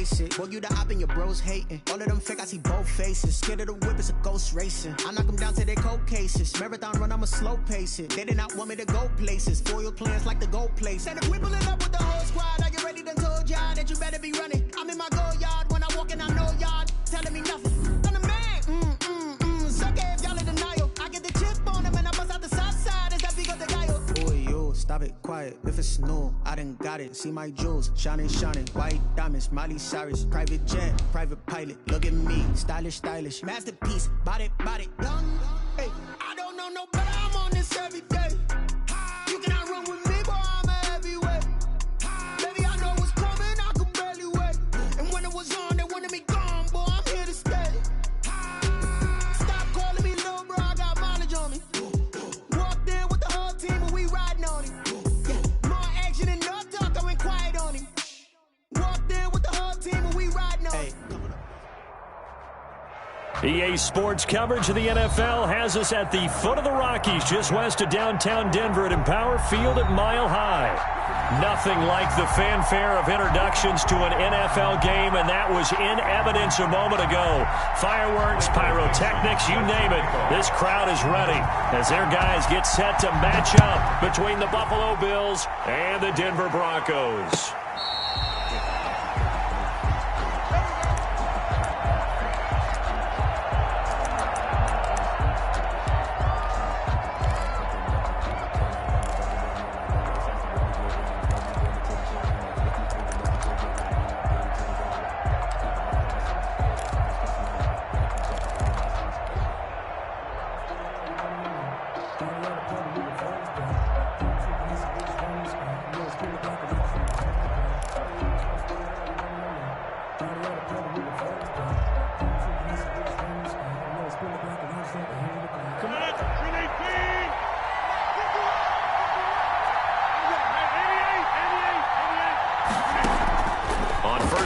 face it. Boy, you the op and your bros hating. All of them fake, I see both faces. Scared of the whip, it's a ghost racing. I knock them down to their cold cases. Marathon run, I'ma slow pace it. They did not want me to go places. Foil plans like the gold place. And if we pulling up with the whole squad, are you ready? Done told y'all that you better be running. I'm in my go yard. When I walk in, I know y'all telling me nothing. I'm the man. Suck it if y'all in denial. I get the chip on them and I bust out the south side. Is that big of the guy? Boy, yo, stop it, quiet. If it's new, I done got it. See my jewels, shining, white diamonds, Miley Cyrus, private jet, private pilot. Look at me, stylish, masterpiece, body, done. Hey, I don't know no better. I'm on this every day. You cannot run with me, boy. I'm a heavyweight. Baby, I know what's coming. I could barely wait. And when it was on, they wanted me gone, boy. I'm here to stay. Stop calling me little bro. I got mileage on me. Walked in with the whole team and we riding on him. More action and no talk. I went quiet on him. Walked in with the whole team and we riding on him. EA Sports coverage of the NFL has us at the foot of the Rockies, just west of downtown Denver at Empower Field at Mile High. Nothing like the fanfare of introductions to an NFL game, and that was in evidence a moment ago. Fireworks, pyrotechnics, you name it. This crowd is ready as their guys get set to match up between the Buffalo Bills and the Denver Broncos.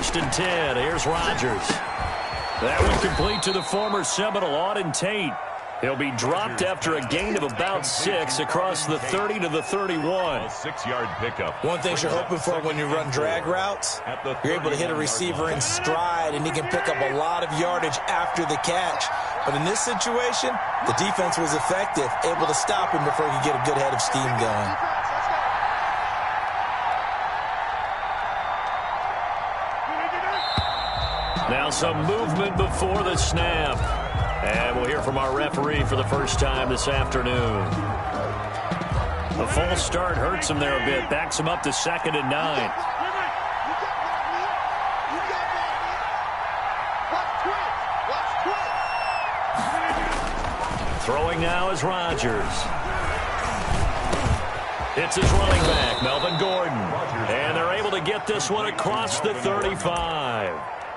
And 10. Here's Rodgers. That one complete to the former Seminole, Auden Tate. He'll be dropped after a gain of about 6 across the 30 to the 31. A 6-yard pickup. One thing you're hoping for when you run drag routes, you're able to hit a receiver in stride, and he can pick up a lot of yardage after the catch. But in this situation, the defense was effective, able to stop him before he could get a good head of steam going. Now some movement before the snap. And we'll hear from our referee for the first time this afternoon. A false start hurts him there a bit. Backs him up to 2nd and 9. Throwing now is Rodgers. It's his running back, Melvin Gordon. And they're able to get this one across the 35.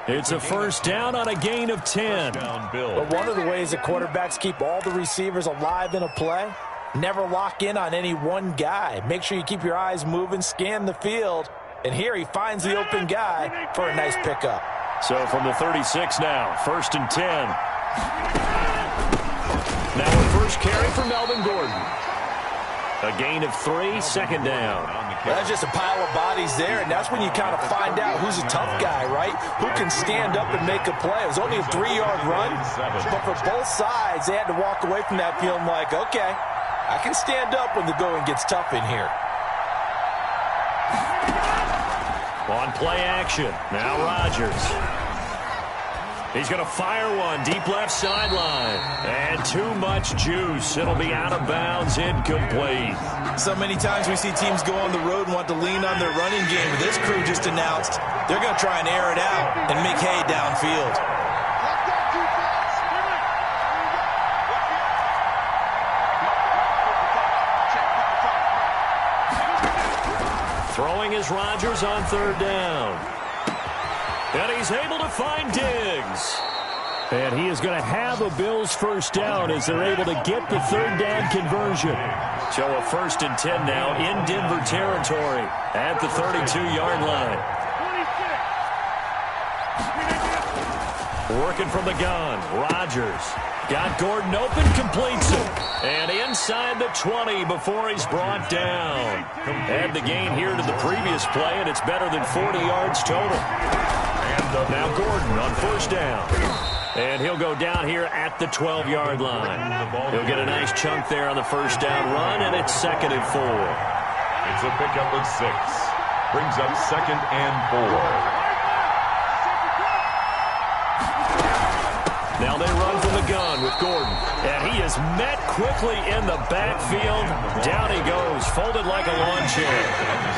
It's a first down on a gain of 10. But one of the ways that quarterbacks keep all the receivers alive in a play, never lock in on any one guy. Make sure you keep your eyes moving, scan the field. And here he finds the open guy for a nice pickup. So from the 36 now, 1st and 10. Now a first carry for Melvin Gordon. A gain of 3, 2nd down. Well, that's just a pile of bodies there, and that's when you kind of find out who's a tough guy, right? Who can stand up and make a play. It was only a 3-yard run, but for both sides, they had to walk away from that feeling like, okay, I can stand up when the going gets tough in here. On play action, now Rodgers. He's going to fire one deep left sideline. And too much juice. It'll be out of bounds, incomplete. So many times we see teams go on the road and want to lean on their running game. This crew just announced they're going to try and air it out and make hay downfield. Throwing is Rodgers on 3rd down. And he's able to find Diggs. And he is going to have a Bills first down as they're able to get the 3rd down conversion. So a 1st and 10 now in Denver territory at the 32-yard line. Working from the gun, Rodgers. Got Gordon open, completes it. And inside the 20 before he's brought down. Add the gain here to the previous play, and it's better than 40 yards total. And Now Gordon on first down. And he'll go down here at the 12-yard line. He'll get a nice chunk there on the first down run, and it's 2nd and 4. It's a pickup of 6. Brings up 2nd and 4. Now they run from the gun with Gordon. And he is met quickly in the backfield. Down he goes, folded like a lawn chair.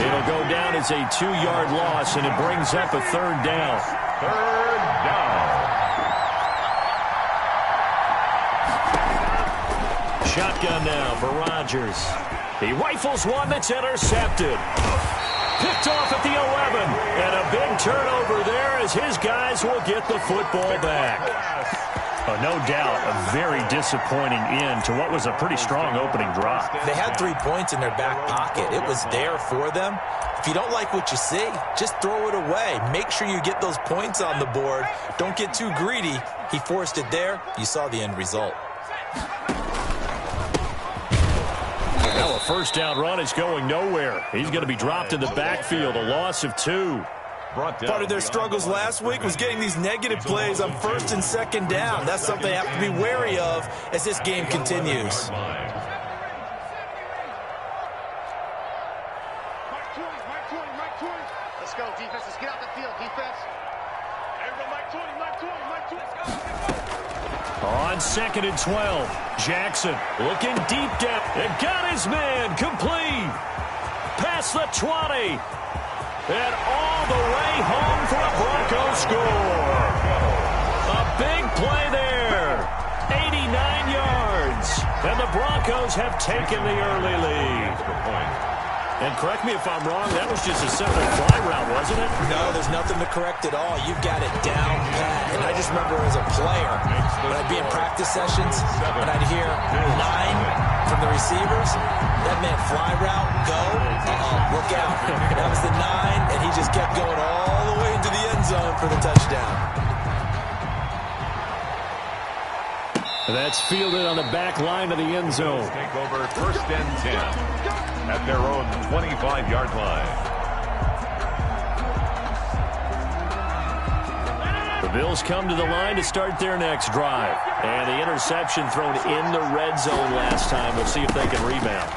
It'll go down as a 2-yard loss, and it brings up a 3rd down. 3rd down. Shotgun now for Rodgers. He rifles one that's intercepted. Picked off at the 11. And a big turnover there as his guys will get the football back. Oh, no doubt a very disappointing end to what was a pretty strong opening drive. They had 3 points in their back pocket. It was there for them. If you don't like what you see, just throw it away. Make sure you get those points on the board. Don't get too greedy. He forced it there. You saw the end result. Now a first down run is going nowhere. He's going to be dropped in the backfield, a loss of 2. Part of their struggles last week was getting these negative plays on 1st and 2nd down. That's something they have to be wary of as this game continues. Let's go, defense. Let's get out the field, defense. On 2nd and 12, Jackson looking deep down. And got his man complete. Past the 20. And all the way home for a Broncos score. A big play there. 89 yards. And the Broncos have taken the early lead. And correct me if I'm wrong, that was just a simple fly route, wasn't it? No, there's nothing to correct at all. You've got it down pat. And I just remember as a player, when I'd be in practice sessions, and I'd hear 9 from the receivers, that meant fly route, go, look out. That was the 9, and he just kept going all the way into the end zone for the touchdown. That's fielded on the back line of the end zone. Take over 1st and 10 at their own 25-yard line. The Bills come to the line to start their next drive. And the interception thrown in the red zone last time. We'll see if they can rebound.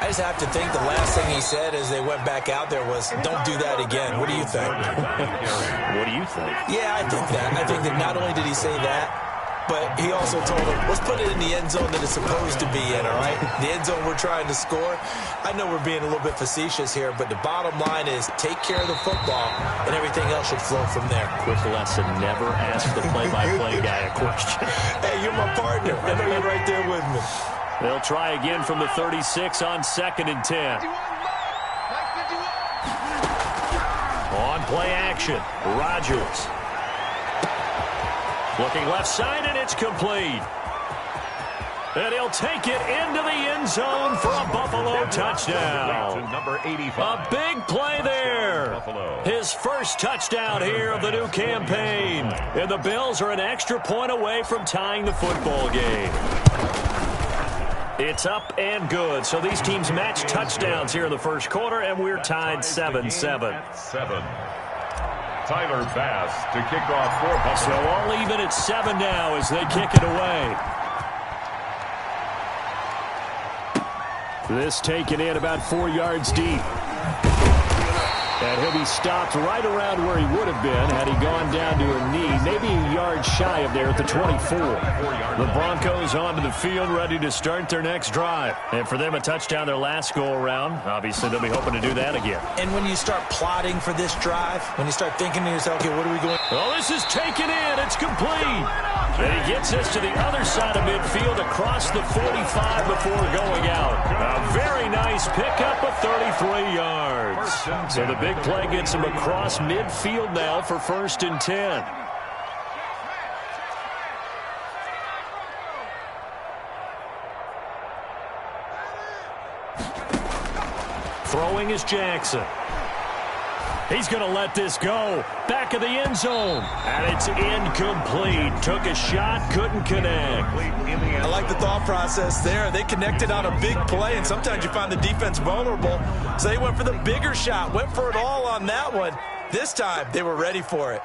I just have to think the last thing he said as they went back out there was, don't do that again. What do you think? What do you think? Yeah, I think that. I think that not only did he say that, but he also told him, let's put it in the end zone that it's supposed to be in, all right? The end zone we're trying to score. I know we're being a little bit facetious here, but the bottom line is take care of the football, and everything else should flow from there. Quick lesson, never ask the play-by-play guy a question. Hey, you're my partner. I know you're right there with me. They'll try again from the 36 on 2nd and 10. On play action, Rodgers. Looking left side, and it's complete. And he'll take it into the end zone for a Buffalo touchdown. Number 85. A big play there. His first touchdown here of the new campaign. And the Bills are an extra point away from tying the football game. It's up and good. So these teams match touchdowns here in the first quarter, and we're tied 7-7. 7. Tyler Bass to kick off for Buffalo. So all even at 7 now as they kick it away. This taken in about 4 yards deep. And he'll be stopped right around where he would have been had he gone down to a knee, maybe a yard shy of there at the 24. The Broncos onto the field ready to start their next drive. And for them, a touchdown their last go-around. Obviously, they'll be hoping to do that again. And when you start plotting for this drive, when you start thinking to yourself, okay, what are we going? Oh, this is taken in. It's complete. And he gets us to the other side of midfield across the 45 before going out. A very nice pickup of 33 yards. So the big play gets him across midfield now for 1st and 10. Throwing is Jackson. He's going to let this go. Back of the end zone. And it's incomplete. Took a shot, couldn't connect. I like the thought process there. They connected on a big play, and sometimes you find the defense vulnerable. So they went for the bigger shot, went for it all on that one. This time, they were ready for it.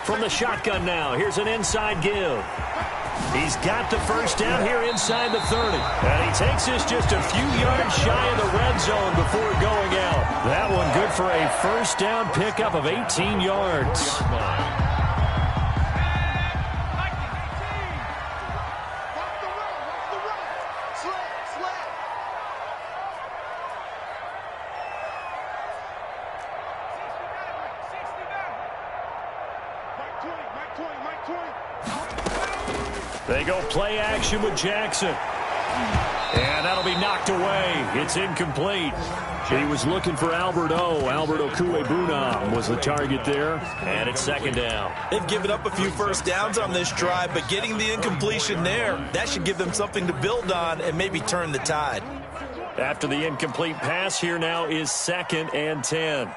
From the shotgun now, here's an inside give. He's got the first down here inside the 30. And he takes this just a few yards shy of the red zone before going out. That one good for a first down pickup of 18 yards. They go play action with Jackson. And that'll be knocked away. It's incomplete. He was looking for Alberto. Alberto Cuebuna was the target there. And it's second down. They've given up a few first downs on this drive, but getting the incompletion there, that should give them something to build on and maybe turn the tide. After the incomplete pass, here now is 2nd and 10.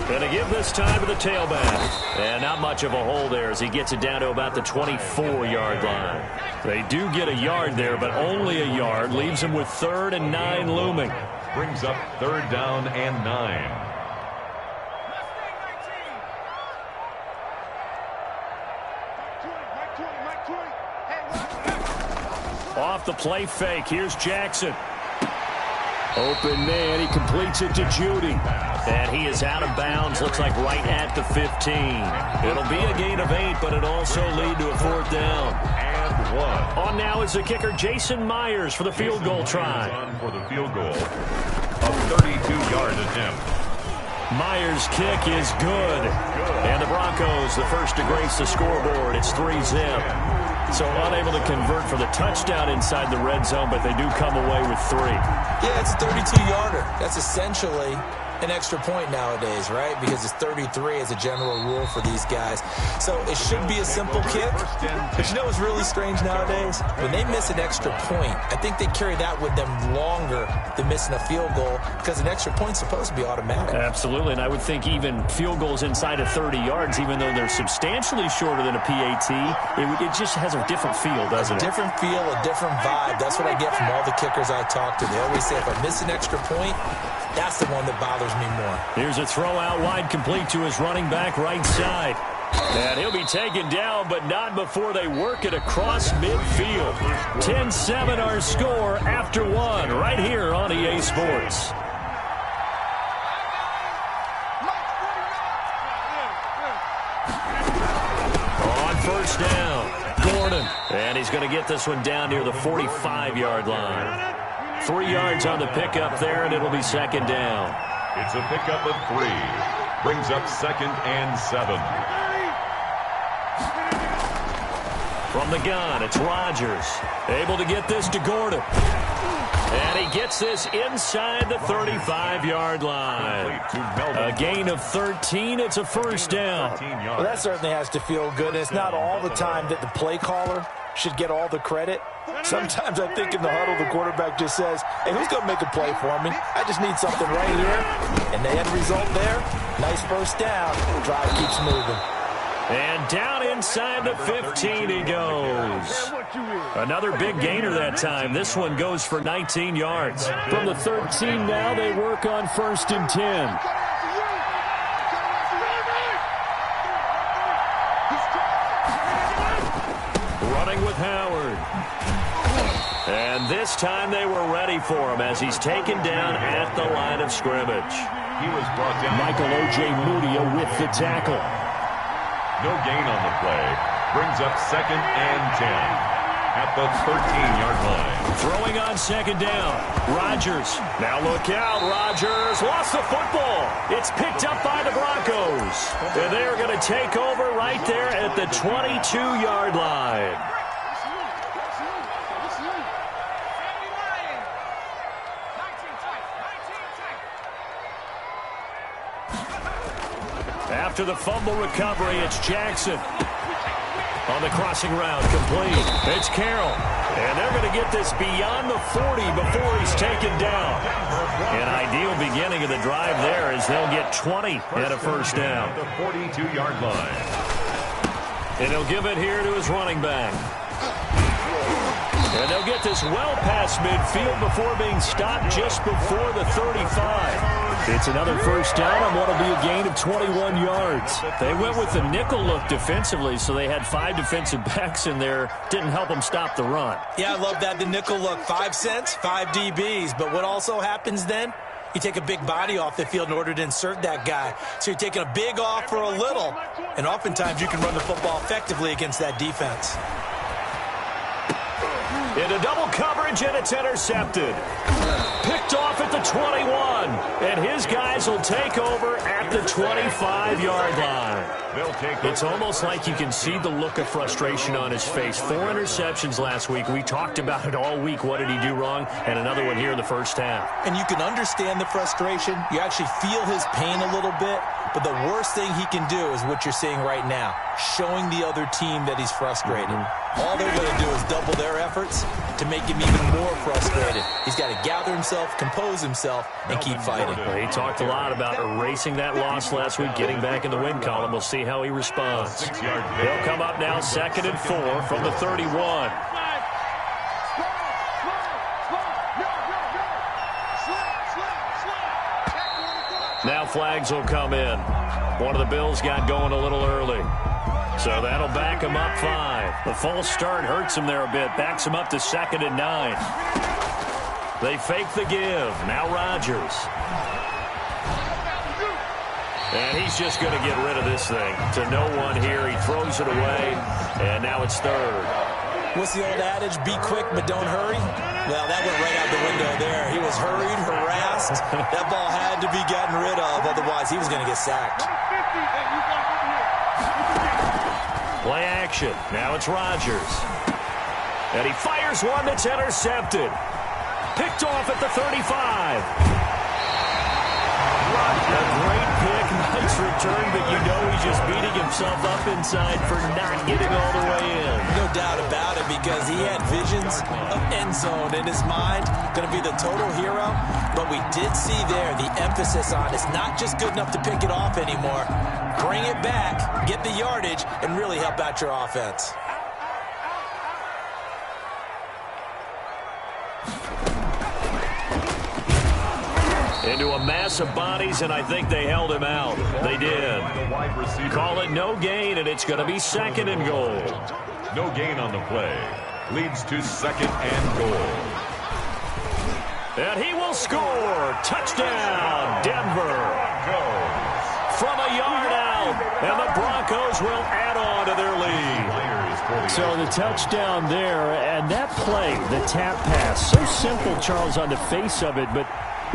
Going to give this time to the tailback. And not much of a hole there as he gets it down to about the 24-yard line. They do get a yard there, but only a yard. Leaves them with 3rd and 9 looming. Brings up 3rd down and 9. Off the play fake. Here's Jackson. Open man. He completes it to Judy. And he is out of bounds. Looks like right at the 15. It'll be a gain of 8, but it'll also lead to a 4th down. And 1. On now is the kicker, Jason Myers, for the field goal try. On for the field goal. A 32-yard attempt. Myers' kick is good. And the Broncos, the first to grace the scoreboard. It's 3-zip. So unable to convert for the touchdown inside the red zone, but they do come away with 3. Yeah, it's a 32-yarder. That's essentially an extra point nowadays, right? Because it's 33 as a general rule for these guys. So it should be a simple kick. But you know what's really strange nowadays? When they miss an extra point, I think they carry that with them longer than missing a field goal because an extra point's supposed to be automatic. Absolutely, and I would think even field goals inside of 30 yards, even though they're substantially shorter than a PAT, it just has a different feel, doesn't it? A different feel, a different vibe. That's what I get from all the kickers I talk to. They always say if I miss an extra point, that's the one that bothers me more. Here's a throw out wide complete to his running back right side. And he'll be taken down, but not before they work it across midfield. 10-7 our score after 1 right here on EA Sports. On first down, Gordon. And he's going to get this one down near the 45-yard line. 3 yards on the pickup there, and it'll be second down. It's a pickup of 3. Brings up 2nd and 7. From the gun, it's Rodgers. Able to get this to Gordon. And he gets this inside the 35-yard line. A gain of 13. It's a first down. Well, that certainly has to feel good. It's not all the time that the play caller should get all the credit. Sometimes I think in the huddle, the quarterback just says, hey, who's going to make a play for me? I just need something right here. And the end result there, nice first down. Drive keeps moving. And down inside the 15 he goes. Another big gainer that time. This one goes for 19 yards. From the 13 now, they work on 1st and 10. Running with Howard. And this time they were ready for him as he's taken down at the line of scrimmage. He was brought down. Michael O.J. Mudia with the tackle. No gain on the play. Brings up 2nd and 10 at the 13-yard line. Throwing on second down. Rodgers. Now look out. Rodgers lost the football. It's picked up by the Broncos. And they're going to take over right there at the 22-yard line. After the fumble recovery, it's Jackson. On the crossing route, complete. It's Carroll. And they're going to get this beyond the 40 before he's taken down. An ideal beginning of the drive there as they'll get 20 at a first down. The 42-yard line. And he'll give it here to his running back. And they'll get this well past midfield before being stopped just before the 35. It's another first down on what will be a gain of 21 yards. They went with the nickel look defensively, so they had 5 defensive backs in there. Didn't help them stop the run. Yeah, I love that, the nickel look. 5 cents, 5 DBs. But what also happens then? You take a big body off the field in order to insert that guy. So you're taking a big off for a little. And oftentimes you can run the football effectively against that defense. Into double coverage, and it's intercepted. Picked off at the 21. And his guys will take over at the 25-yard line. It's almost like you can see the look of frustration on his face. 4 interceptions last week. We talked about it all week. What did he do wrong? And another one here in the first half. And you can understand the frustration. You actually feel his pain a little bit. But the worst thing he can do is what you're seeing right now, showing the other team that he's frustrated. All they're going to do is double their efforts to make him even more frustrated. He's got to gather himself, compose himself, and keep fighting. He talked a lot about erasing that loss last week, getting back in the win column. We'll see how he responds. He'll come up now 2nd and 4 from the 31. Now flags will come in. One of the Bills got going a little early. So that'll back him up 5. The false start hurts him there a bit. Backs him up to 2nd and 9. They fake the give. Now Rodgers. And he's just going to get rid of this thing. To no one here. He throws it away. And now it's 3rd. What's the old adage? Be quick, but don't hurry? Well, that went right out the window there. He was hurried, harassed. That ball had to be gotten rid of. Otherwise, he was going to get sacked. Play action. Now it's Rodgers. And he fires one that's intercepted. Picked off at the 35. A great pick, nice return, but you know he's just beating himself up inside for not getting all the way in. No doubt about it, because he had visions of end zone in his mind. Going to be the total hero. But we did see there the emphasis on it's not just good enough to pick it off anymore. Bring it back, get the yardage, and really help out your offense. Into a mass of bodies, and I think they held him out. They did. Call it no gain, and it's going to be 2nd and goal. No gain on the play. Leads to 2nd and goal. And he will score. Touchdown, Denver. From a yard out, and the Broncos will add on to their lead. So the touchdown there, and that play, the tap pass, so simple, Charles, on the face of it, but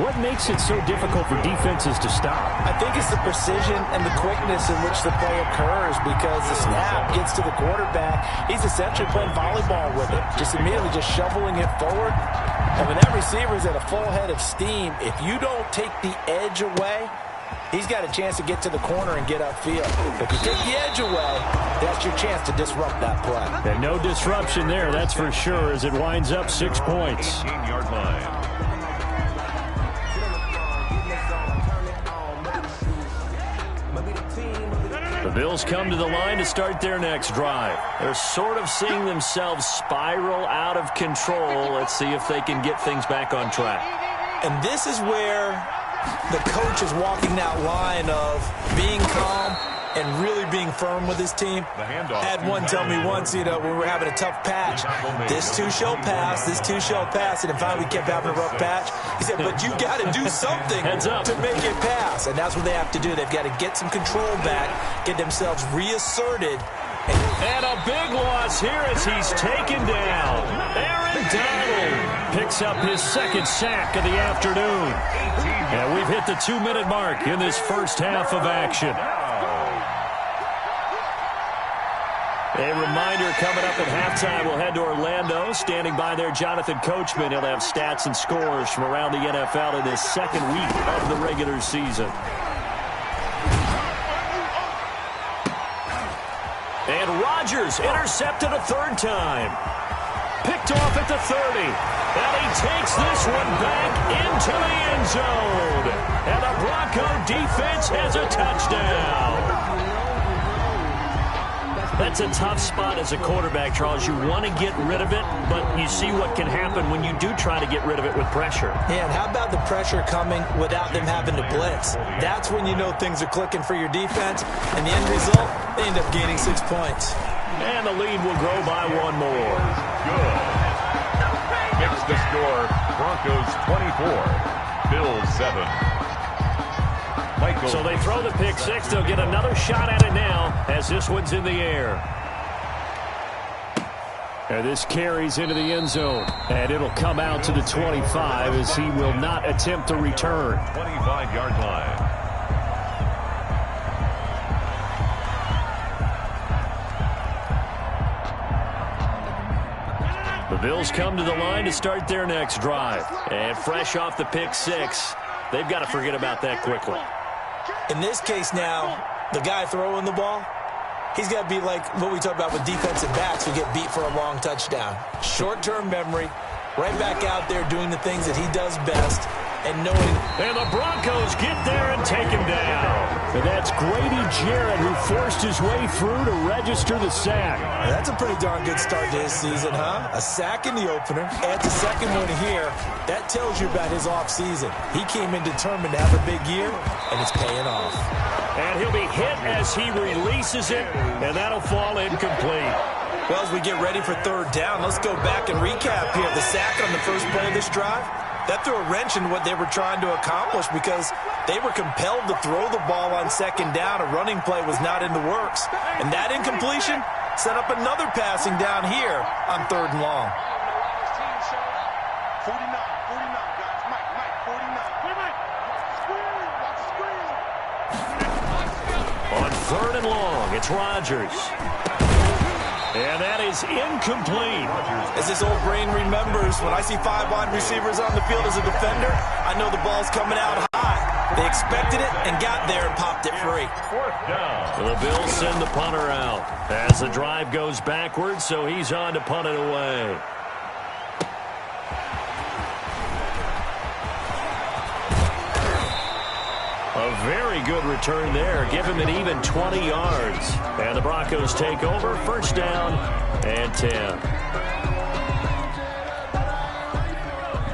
what makes it so difficult for defenses to stop? I think it's the precision and the quickness in which the play occurs, because the snap gets to the quarterback. He's essentially playing volleyball with it, just immediately just shoveling it forward. And when that receiver is at a full head of steam, if you don't take the edge away, he's got a chance to get to the corner and get upfield. If you take the edge away, that's your chance to disrupt that play. And no disruption there, that's for sure, as it winds up 6 points. 18-yard line. The Bills come to the line to start their next drive. They're sort of seeing themselves spiral out of control. Let's see if they can get things back on track. And this is where the coach is walking that line of being calm and really being firm with his team. Had one tell me once, when we were having a tough patch, this too shall pass, this too shall pass, and then finally we kept having a rough patch. He said, but you got to do something to make it pass, and that's what they have to do. They've got to get some control back, get themselves reasserted. And a big loss here as he's taken down. Aaron Donald picks up his 2nd sack of the afternoon. And we've hit the 2-minute mark in this first half of action. A reminder, coming up at halftime, we'll head to Orlando. Standing by there, Jonathan Coachman. He'll have stats and scores from around the NFL in this 2nd week of the regular season. And Rodgers intercepted a 3rd time. Picked off at the 30. And he takes this one back into the end zone. And the Bronco defense has a touchdown. That's a tough spot as a quarterback, Charles. You want to get rid of it, but you see what can happen when you do try to get rid of it with pressure. Yeah, and how about the pressure coming without them having to blitz? That's when you know things are clicking for your defense, and the end result, they end up gaining 6 points. And the lead will grow by one more. Good. Makes the score Broncos 24, Bills 7. So they throw the pick six. They'll get another shot at it now as this one's in the air. And this carries into the end zone. And it'll come out to the 25 as he will not attempt to return. 25-yard line. The Bills come to the line to start their next drive. And fresh off the pick six, they've got to forget about that quickly. In this case now, the guy throwing the ball, he's got to be like what we talk about with defensive backs who get beat for a long touchdown. Short-term memory, right back out there doing the things that he does best, and knowing. And the Broncos get there and take him down. And that's Grady Jarrett who forced his way through to register the sack. That's a pretty darn good start to his season, huh? A sack in the opener, adds a second one here. That tells you about his offseason. He came in determined to have a big year, and it's paying off. And he'll be hit as he releases it, and that'll fall incomplete. Well, as we get ready for third down, let's go back and recap here. The sack on the first play of this drive, that threw a wrench in what they were trying to accomplish because they were compelled to throw the ball on second down. A running play was not in the works. And that incompletion set up another passing down here on third and long. 49, guys. Mike, 49. On third and long, it's Rodgers. And that is incomplete. As this old brain remembers, when I see 5 wide receivers on the field as a defender, I know the ball's coming out high. They expected it and got there and popped it free. Fourth down. The Bills send the punter out as the drive goes backwards, so he's on to punt it away. A very good return there. Give him an even 20 yards. And the Broncos take over. First down and 10.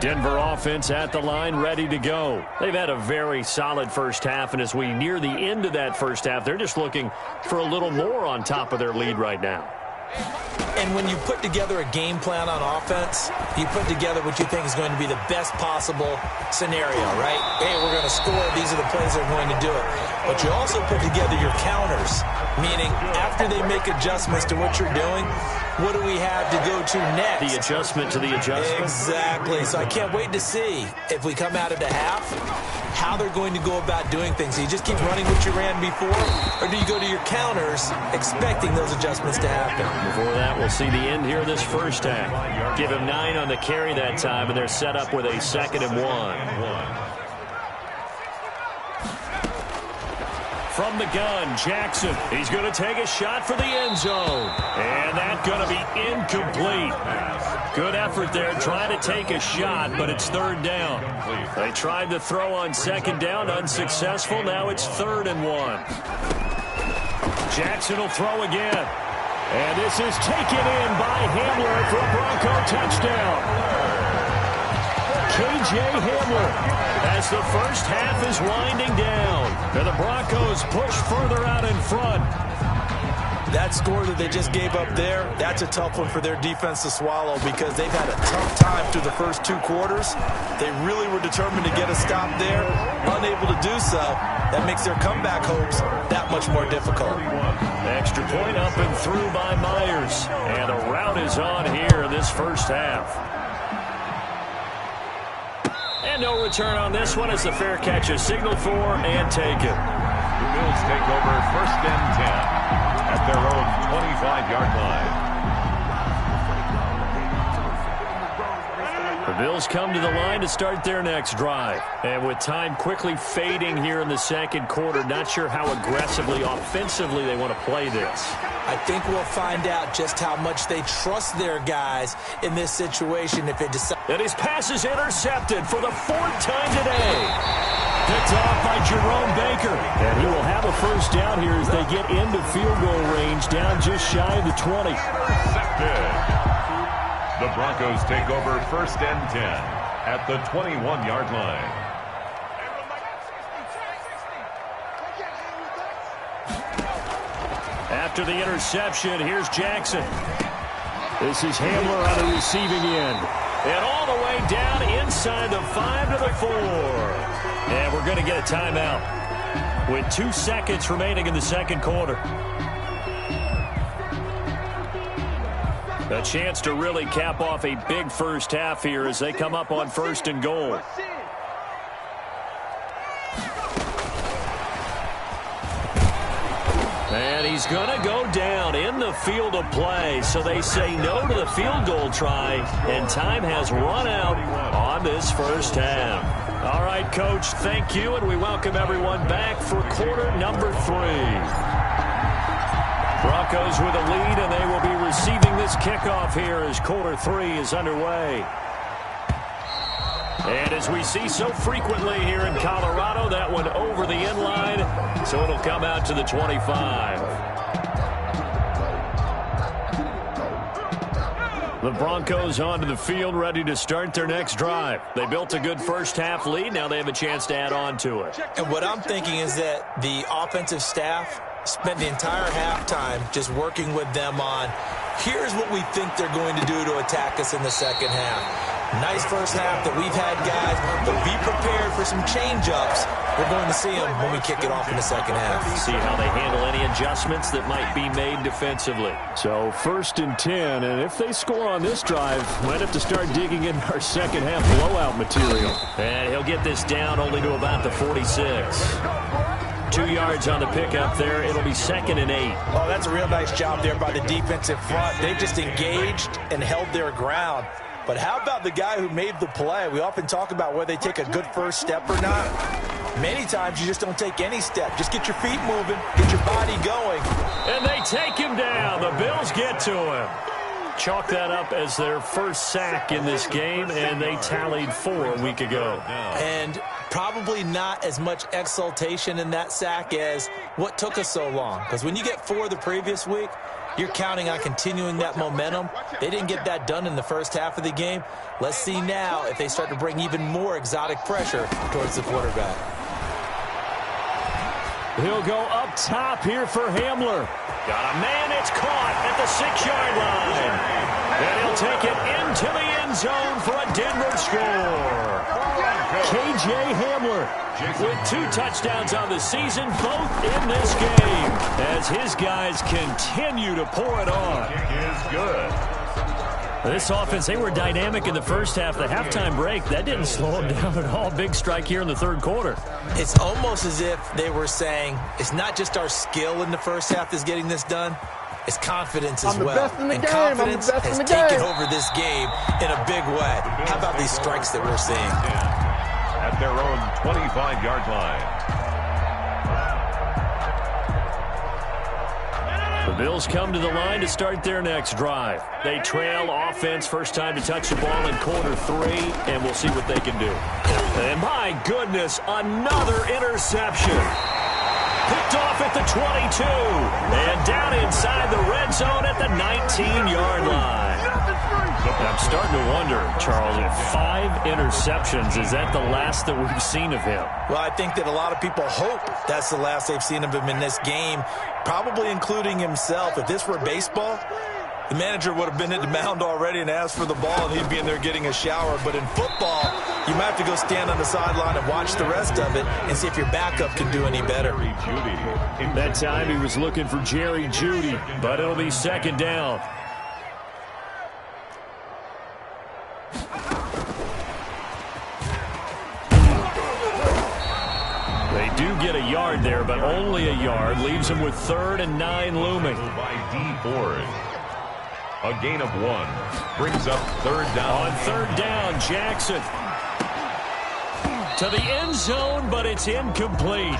Denver offense at the line, ready to go. They've had a very solid first half, and as we near the end of that first half, they're just looking for a little more on top of their lead right now. And when you put together a game plan on offense, you put together what you think is going to be the best possible scenario, right? Hey, we're going to score. These are the plays that are going to do it. But you also put together your counters, meaning after they make adjustments to what you're doing, what do we have to go to next? The adjustment to the adjustment. Exactly. So I can't wait to see if we come out of the half, how they're going to go about doing things. So you just keep running what you ran before, or do you go to your counters expecting those adjustments to happen? Before that, we'll see the end here of this first half. Give him 9 on the carry that time, and they're set up with a 2nd and 1. From the gun, Jackson. He's going to take a shot for the end zone. And that's going to be incomplete. Good effort there trying to take a shot, but it's third down. They tried to throw on second down, unsuccessful. Now it's 3rd and 1. Jackson will throw again. And this is taken in by Hamler for a Bronco touchdown. K.J. Hamler as the first half is winding down. And the Broncos push further out in front. That score that they just gave up there, that's a tough one for their defense to swallow because they've had a tough time through the first 2 quarters. They really were determined to get a stop there, unable to do so. That makes their comeback hopes that much more difficult. Extra point up and through by Myers. And the route is on here in this first half. And no return on this one as the fair catch is signaled for and taken. The Bills take over 1st and 10 at their own 25-yard line. The Bills come to the line to start their next drive. And with time quickly fading here in the second quarter, not sure how aggressively, offensively they want to play this. I think we'll find out just how much they trust their guys in this situation if they decide. And his pass is intercepted for the 4th time today. Picked off by Jerome Baker. And he will have a first down here as they get into field goal range, down just shy of the 20. Intercepted. The Broncos take over 1st and 10 at the 21-yard line. After the interception, here's Jackson. This is Hamler on the receiving end. And all the way down inside the 5 to the 4. And we're going to get a timeout with 2 seconds remaining in the second quarter. A chance to really cap off a big first half here as they come up on 1st and goal. And he's going to go down in the field of play. So they say no to the field goal try, and time has run out on this first half. All right, Coach, thank you, and we welcome everyone back for quarter number 3. Broncos with a lead, and they will be receiving this kickoff here as quarter 3 is underway. And as we see so frequently here in Colorado, that one over the end line, so it'll come out to the 25. The Broncos onto the field, ready to start their next drive. They built a good first half lead. Now they have a chance to add on to it. And what I'm thinking is that the offensive staff spent the entire halftime just working with them on, here's what we think they're going to do to attack us in the second half. Nice first half that we've had, guys, but be prepared for some change-ups. We're going to see them when we kick it off in the second half. See how they handle any adjustments that might be made defensively. So 1st and 10, and if they score on this drive, might have to start digging in our second half blowout material. And he'll get this down only to about the 46. 2 yards on the pickup there. It'll be 2nd and 8. Oh, that's a real nice job there by the defensive front. They just engaged and held their ground. But how about the guy who made the play? We often talk about whether they take a good first step or not. Many times you just don't take any step. Just get your feet moving, get your body going. And they take him down. The Bills get to him. Chalk that up as their first sack in this game, and they tallied 4 a week ago. And probably not as much exultation in that sack as what took us so long. Because when you get 4 the previous week, you're counting on continuing that momentum. They didn't get that done in the first half of the game. Let's see now if they start to bring even more exotic pressure towards the quarterback. He'll go up top here for Hamler. Got a man, it's caught at the 6-yard line. And he'll take it into the end zone for a Denver score. K.J. Hamler with 2 touchdowns on the season, both in this game, as his guys continue to pour it on. Kick is good. This offense, they were dynamic in the first half. The halftime break, that didn't slow them down at all. Big strike here in the third quarter. It's almost as if they were saying, it's not just our skill in the first half that's getting this done, it's confidence as well. And confidence has taken over this game in a big way. How about these strikes that we're seeing? At their own 25-yard line. The Bills come to the line to start their next drive. They trail offense, first time to touch the ball in quarter 3, and we'll see what they can do. And my goodness, another interception. Picked off at the 22, and down inside the red zone at the 19-yard line. I'm starting to wonder, Charles, if 5 interceptions, is that the last that we've seen of him? Well, I think that a lot of people hope that's the last they've seen of him in this game, probably including himself. If this were baseball, the manager would have been at the mound already and asked for the ball, and he'd be in there getting a shower. But in football, you might have to go stand on the sideline and watch the rest of it and see if your backup can do any better. That time he was looking for Jerry Jeudy, but it'll be 2nd down. They do get a yard there, but only a yard. Leaves them with 3rd and 9 looming. By D. Ford. A gain of 1. Brings up 3rd down. On 3rd down, Jackson. To the end zone, but it's incomplete.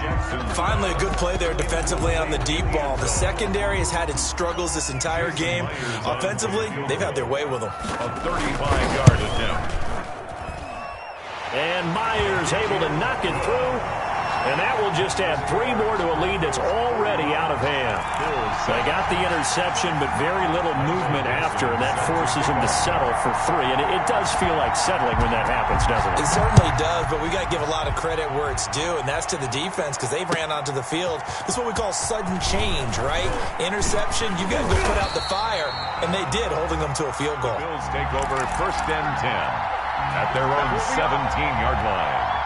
Finally, a good play there defensively on the deep ball. The secondary has had its struggles this entire game. Offensively, they've had their way with them. A 35-yard attempt. And Myers able to knock it through. And that will just add 3 more to a lead that's already out of hand. They got the interception, but very little movement after, and that forces them to settle for 3. And it does feel like settling when that happens, doesn't it? It certainly does, but we got to give a lot of credit where it's due, and that's to the defense because they ran onto the field. This is what we call sudden change, right? Interception, you got to go put out the fire, and they did, holding them to a field goal. Bills take over 1st and 10 at their own 17-yard line.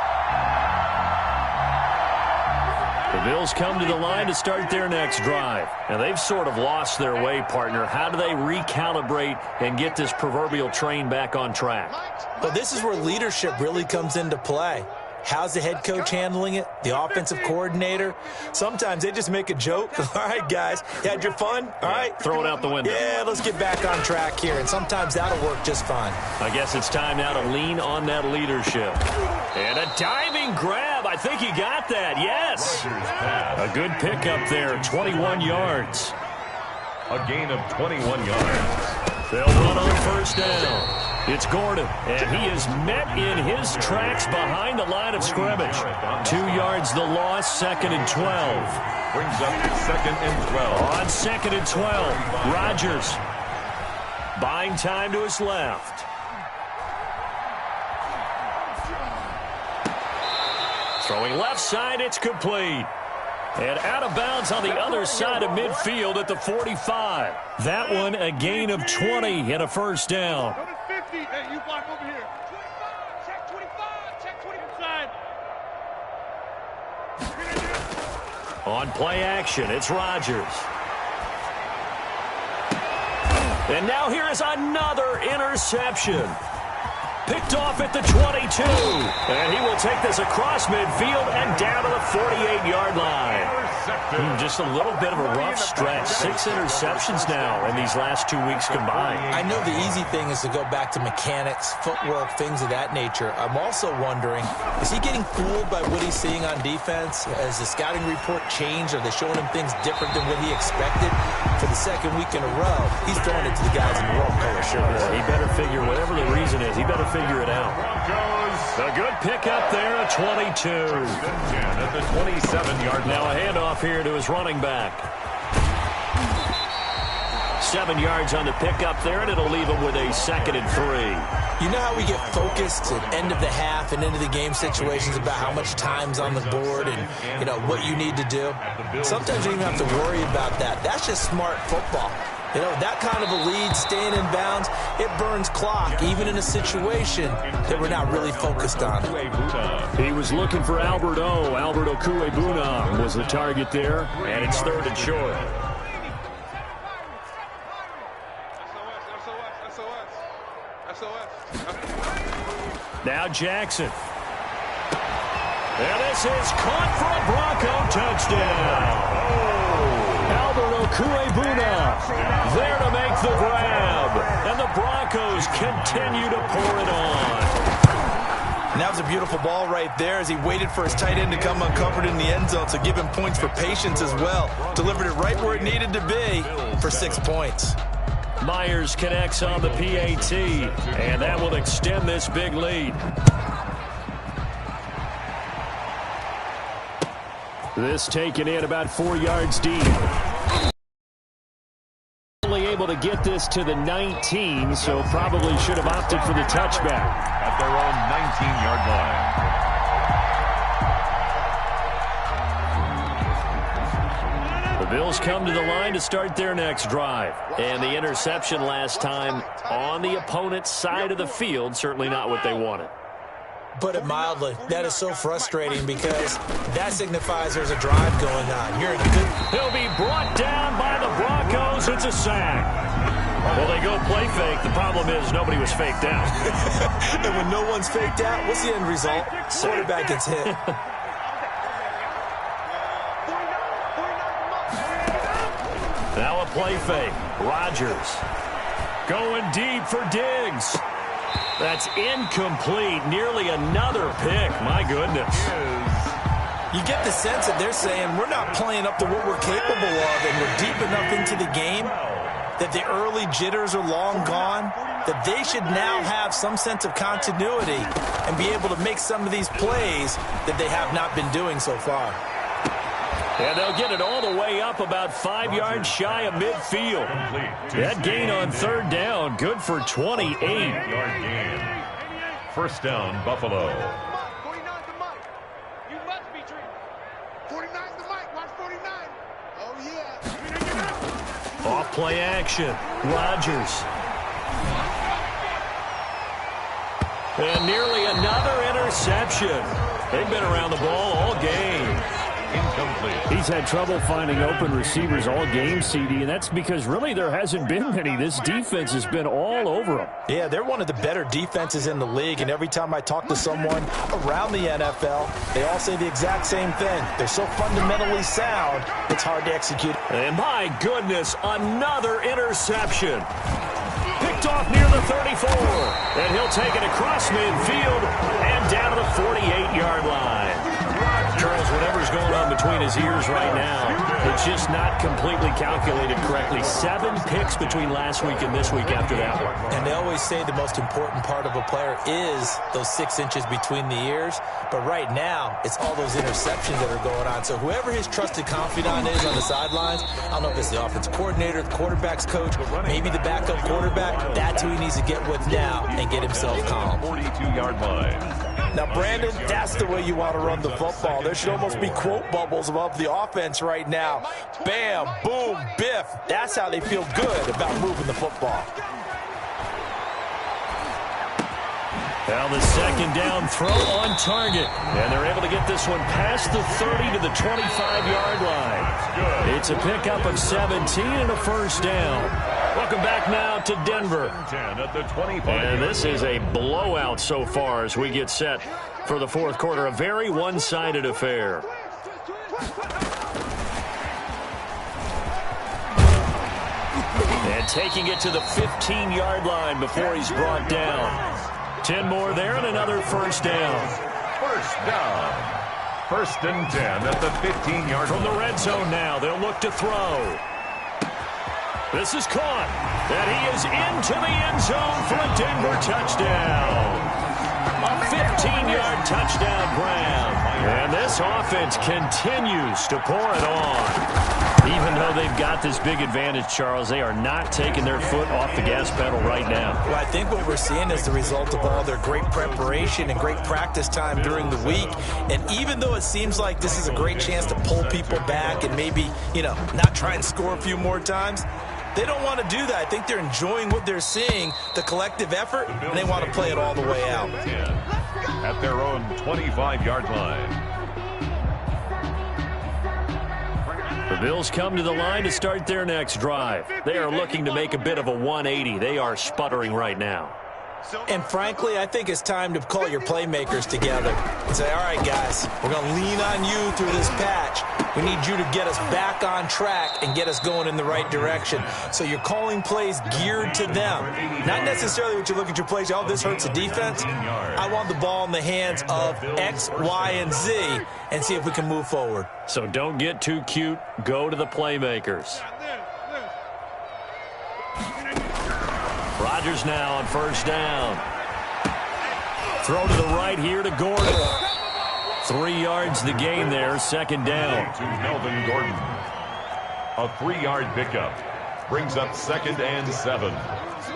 The Bills come to the line to start their next drive. And they've sort of lost their way, partner. How do they recalibrate and get this proverbial train back on track? But this is where leadership really comes into play. How's the head coach handling it? The offensive coordinator? Sometimes they just make a joke. All right, guys, you had your fun? All right. Throw it out the window. Yeah, let's get back on track here. And sometimes that'll work just fine. I guess it's time now to lean on that leadership. And a diving grab. I think he got that. Yes. A good pickup there. 21 yards. A gain of 21 yards. They'll run on 1st down. It's Gordon, and he is met in his tracks behind the line of scrimmage. 2 yards the loss, 2nd and 12. Brings up 2nd and 12. On 2nd and 12, Rodgers buying time to his left. Throwing left side, it's complete. And out of bounds on the other side of midfield at the 45. That one a gain of 20 and a 1st down. Hey, you block over here. 25, check 25, check 20 inside. On play action, it's Rodgers. And now here is another interception. Picked off at the 22. And he will take this across midfield and down to the 48-yard line. Just a little bit of a rough stretch. 6 interceptions now in these last 2 weeks combined. I know the easy thing is to go back to mechanics, footwork, things of that nature. I'm also wondering, is he getting fooled by what he's seeing on defense? Has the scouting report changed? Are they showing him things different than what he expected? For the 2nd week in a row, he's throwing it to the guys in the world color shirts. He better figure, whatever the reason is, he better figure it out. A good pickup there at 22. At the 27-yard line. Now a handoff here to his running back. 7 yards on the pickup there, and it'll leave him with a 2nd and 3. You know how we get focused at end of the half and into the game situations about how much time's on the board and, you know, what you need to do? Sometimes you don't even have to worry about that. That's just smart football. You know, that kind of a lead, staying in bounds, it burns clock, even in a situation that we're not really focused on. He was looking for Albert Okuebuna was the target there, and it's 3rd and short. Now Jackson. And this is caught for a Bronco touchdown. Albert Okuebuna there to make the grab. And the Broncos continue to pour it on. And that was a beautiful ball right there as he waited for his tight end to come uncovered in the end zone, so give him points for patience as well. Delivered it right where it needed to be for 6 points. Myers connects on the PAT, and that will extend this big lead. This taken in about 4 yards deep. Only able to get this to the 19, so probably should have opted for the touchback. At their own 19-yard line. The Bills come to the line to start their next drive. And the interception last time on the opponent's side of the field, certainly not what they wanted. Put it mildly, that is so frustrating because that signifies there's a drive going on. You're in a good... He'll be brought down by the Broncos. It's a sack. Well, they go play fake. The problem is nobody was faked out. And when no one's faked out, what's the end result? Quarterback gets hit. Now a play fake. Rodgers going deep for Diggs. That's incomplete. Nearly another pick. My goodness. You get the sense that they're saying we're not playing up to what we're capable of, and we're deep enough into the game that the early jitters are long gone, that they should now have some sense of continuity and be able to make some of these plays that they have not been doing so far. And they'll get it all the way up about 5 yards shy of midfield. That gain on third down, good for 28. 8-yard gain. First down, Buffalo. 49's the mic. You must be dreaming. 49's the mic. Watch 49. Oh, yeah. Off play action. Rodgers. And nearly another interception. They've been around the ball all game. Incomplete. He's had trouble finding open receivers all game, CD, and that's because really there hasn't been many. This defense has been all over them. Yeah, they're one of the better defenses in the league, and every time I talk to someone around the NFL, they all say the exact same thing. They're so fundamentally sound, it's hard to execute. And my goodness, another interception. Picked off near the 34. And he'll take it across midfield and down to the 48-yard line. Charles, whatever's going on between his ears right now, it's just not completely calculated correctly. 7 picks between last week and this week after that one. And they always say the most important part of a player is those 6 inches between the ears. But right now, it's all those interceptions that are going on. So whoever his trusted confidant is on the sidelines, I don't know if it's the offensive coordinator, the quarterback's coach, maybe the backup quarterback, that's who he needs to get with now and get himself calm. 42-yard line. Now, Brandon, that's the way you want to run the football. There should almost be quote bubbles above the offense right now. Bam, boom, biff. That's how they feel good about moving the football. Now the second down throw on target. And they're able to get this one past the 30 to the 25-yard line. It's a pickup of 17 and a first down. Welcome back now to Denver. 10 at the 25. And this is a blowout so far as we get set for the fourth quarter. A very one-sided affair. And taking it to the 15-yard line before he's brought down. 10 more there and another first down. First down. First and 10 at the 15-yard line. From the red zone now, they'll look to throw. This is caught. And he is into the end zone for a Denver touchdown. A 15-yard touchdown grab. And this offense continues to pour it on. Even though they've got this big advantage, Charles, they are not taking their foot off the gas pedal right now. Well, I think what we're seeing is the result of all their great preparation and great practice time during the week. And even though it seems like this is a great chance to pull people back and maybe, not try and score a few more times, they don't want to do that. I think they're enjoying what they're seeing, the collective effort, and they want to play it all the way out. At their own 25-yard line. The Bills come to the line to start their next drive. They are looking to make a bit of a 180. They are sputtering right now. And frankly, I think it's time to call your playmakers together and say, all right, guys, we're going to lean on you through this patch. We need you to get us back on track and get us going in the right direction. So you're calling plays geared to them. Not necessarily what you look at your plays, oh, this hurts the defense. I want the ball in the hands of X, Y, and Z and see if we can move forward. So don't get too cute. Go to the playmakers. Rodgers now on first down. Throw to the right here to Gordon. 3 yards the gain there, second down. To Melvin Gordon. A 3-yard pickup. Brings up second and 7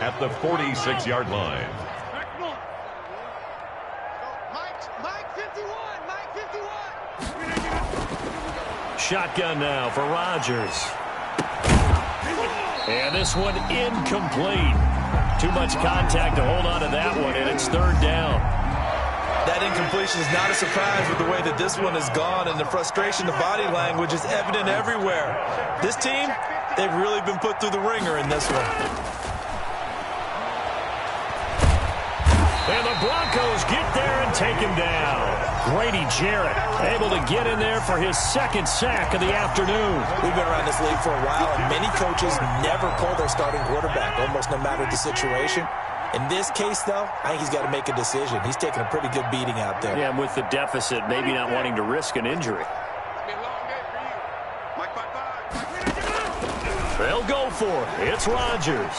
at the 46-yard line. Mike 51. Mike 51. Shotgun now for Rodgers. And this one incomplete. Too much contact to hold on to that one, and it's third down. That incompletion is not a surprise with the way that this one has gone, and the frustration, the body language is evident everywhere. This team, they've really been put through the ringer in this one. And the Broncos get there and take him down. Grady Jarrett able to get in there for his second sack of the afternoon. We've been around this league for a while, and many coaches never pull their starting quarterback, almost no matter the situation. In this case, though, I think he's got to make a decision. He's taking a pretty good beating out there. Yeah, with the deficit, maybe not wanting to risk an injury. It's been a long day for you. Mike 55. They'll They'll go for it. It's Rodgers.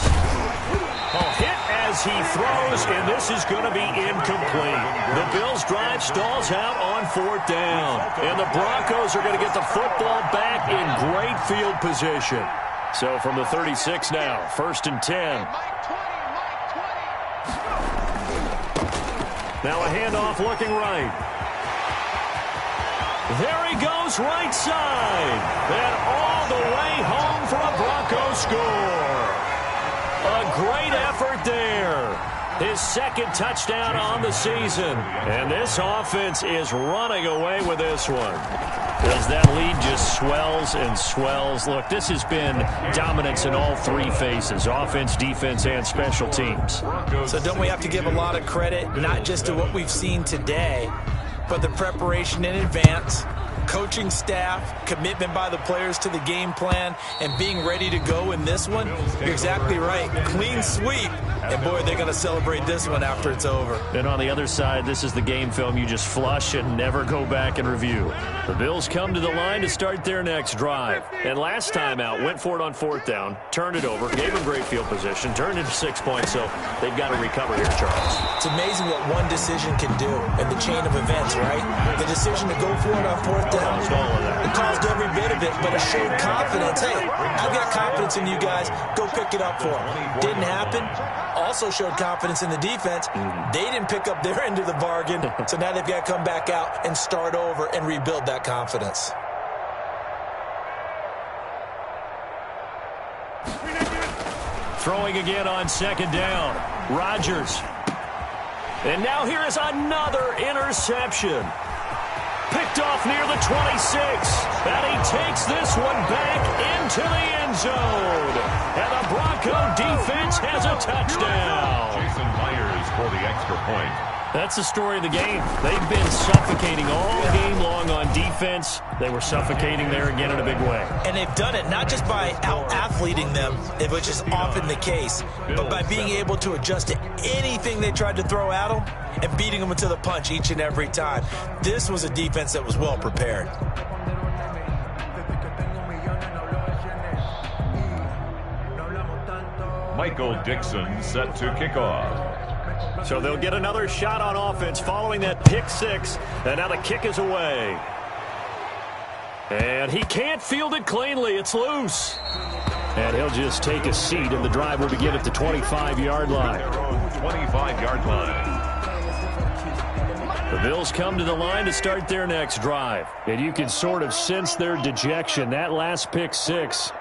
Hit as he throws, and this is going to be incomplete. The Bills' drive stalls out on 4th down, and the Broncos are going to get the football back in great field position. So from the 36 now, 1st and 10. Now a handoff looking right. There he goes, right side. And all the way home for a Bronco score. A great effort there. His 2nd touchdown on the season. And this offense is running away with this one. As that lead just swells and swells. Look, this has been dominance in all 3 phases, offense, defense, and special teams. So don't we have to give a lot of credit, not just to what we've seen today, but the preparation in advance, coaching staff, commitment by the players to the game plan, and being ready to go in this one? You're exactly right. Clean sweep. And, boy, they're going to celebrate this one after it's over. And on the other side, this is the game film you just flush and never go back and review. The Bills come to the line to start their next drive. And last time out, went for it on 4th down, turned it over, gave them great field position, turned into 6 points, so they've got to recover here, Charles. It's amazing what one decision can do in the chain of events, right? The decision to go for it on 4th down. It caused every bit of it, but it showed confidence. Hey, I've got confidence in you guys. Go pick it up for them. Didn't happen. Also showed confidence in the defense. They didn't pick up their end of the bargain, so now they've got to come back out and start over and rebuild that confidence. Throwing again on 2nd down. Rodgers. And now here is another interception. Picked off near the 26. And he takes this one back into the end zone. And the Bronco defense has a touchdown. Jason Myers for the extra point. That's the story of the game. They've been suffocating all game long on defense. They were suffocating there again in a big way. And they've done it not just by out-athleting them, which is often the case, but by being able to adjust to anything they tried to throw at them and beating them to the punch each and every time. This was a defense that was well prepared. Michael Dixon set to kick off. So they'll get another shot on offense following that pick 6. And now the kick is away. And he can't field it cleanly. It's loose. And he'll just take a seat, and the drive will begin at the 25-yard line. 25-yard line. The Bills come to the line to start their next drive. And you can sort of sense their dejection. That last pick 6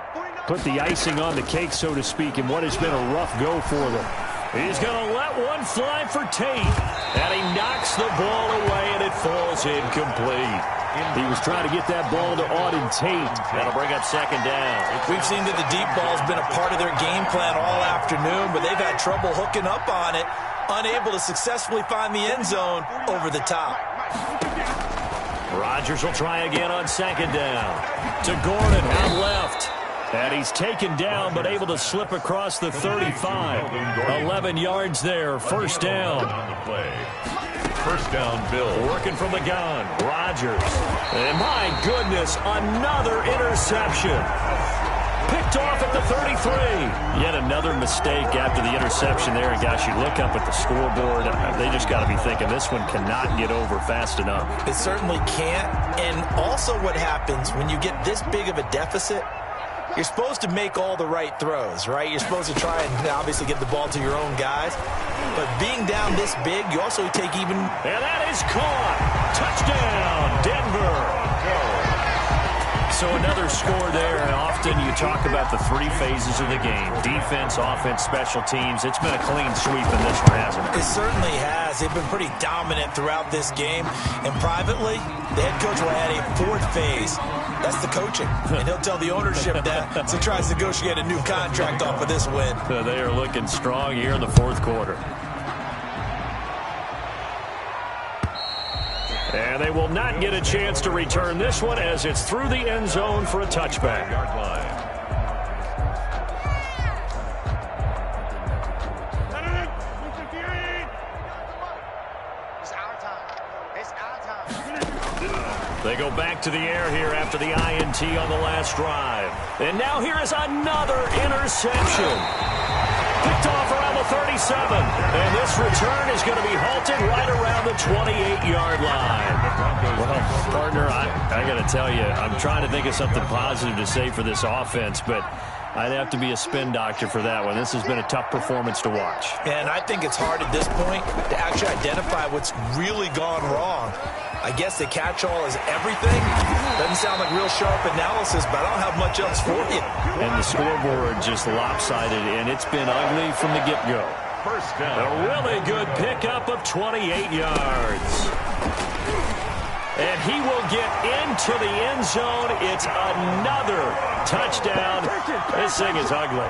put the icing on the cake, so to speak, in what has been a rough go for them. He's going to let one fly for Tate. And he knocks the ball away, and it falls incomplete. He was trying to get that ball to Auden Tate. That'll bring up 2nd down. We've seen that the deep ball's been a part of their game plan all afternoon, but they've had trouble hooking up on it, unable to successfully find the end zone over the top. Rodgers will try again on 2nd down. To Gordon out left. And he's taken down, but able to slip across the 35. 11 yards there, 1st down. 1st down, Bill. Working from the gun, Rodgers. And my goodness, another interception. Picked off at the 33. Yet another mistake after the interception there. And gosh, you look up at the scoreboard, they just got to be thinking this one cannot get over fast enough. It certainly can't. And also what happens when you get this big of a deficit, you're supposed to make all the right throws, right? You're supposed to try and obviously get the ball to your own guys. But being down this big, you also take even... And that is caught. Touchdown, Denver. So another score there, and often you talk about the 3 phases of the game. Defense, offense, special teams. It's been a clean sweep in this one, hasn't it? It certainly has. They've been pretty dominant throughout this game. And privately, the head coach will add a 4th phase. That's the coaching. And he'll tell the ownership that as he tries to negotiate a new contract off of this win. They are looking strong here in the 4th quarter. And they will not get a chance to return this one as it's through the end zone for a touchback. It's our time. It's our time. They go back to the air here after the INT on the last drive. And now here is another interception. Picked off around the 37. And this return is going to be halted right around the 28-yard line. Well, partner, I got to tell you, I'm trying to think of something positive to say for this offense, but I'd have to be a spin doctor for that one. This has been a tough performance to watch. And I think it's hard at this point to actually identify what's really gone wrong. I guess the catch-all is everything. Doesn't sound like real sharp analysis, but I don't have much else for you. And the scoreboard just lopsided, and it's been ugly from the get-go. First down. A really good pickup of 28 yards. And he will get into the end zone. It's another touchdown. This thing is ugly.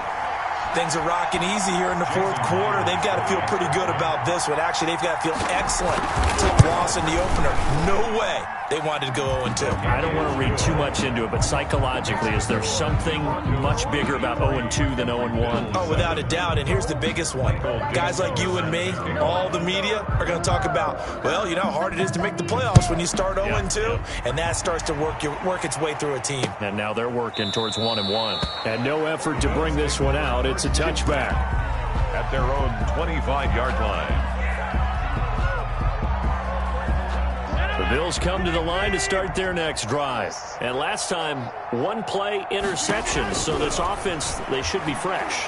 Things are rocking easy here in the fourth quarter. They've got to feel pretty good about this one. Actually, they've got to feel excellent. Tough loss in the opener. No way they wanted to go 0-2. I don't want to read too much into it, but psychologically, is there something much bigger about 0-2 than 0-1? Oh, without a doubt. And here's the biggest one. Guys like you and me, all the media, are going to talk about, well, you know how hard it is to make the playoffs when you start 0-2, and that starts to work its way through a team. And now they're working towards 1-1. And no effort to bring this one out. It's a touchback. At their own 25-yard line. The Bills come to the line to start their next drive. And last time, one play interception. So this offense, they should be fresh.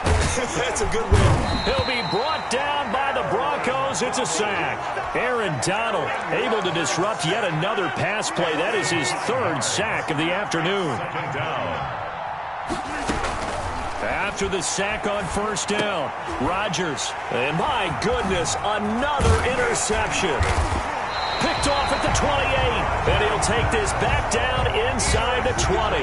That's a good win. He'll be brought down by the Broncos. It's a sack. Aaron Donald able to disrupt yet another pass play. That is his third sack of the afternoon. After the sack on first down, Rodgers. And my goodness, another interception. Picked off at the 28, and he'll take this back down inside the 20.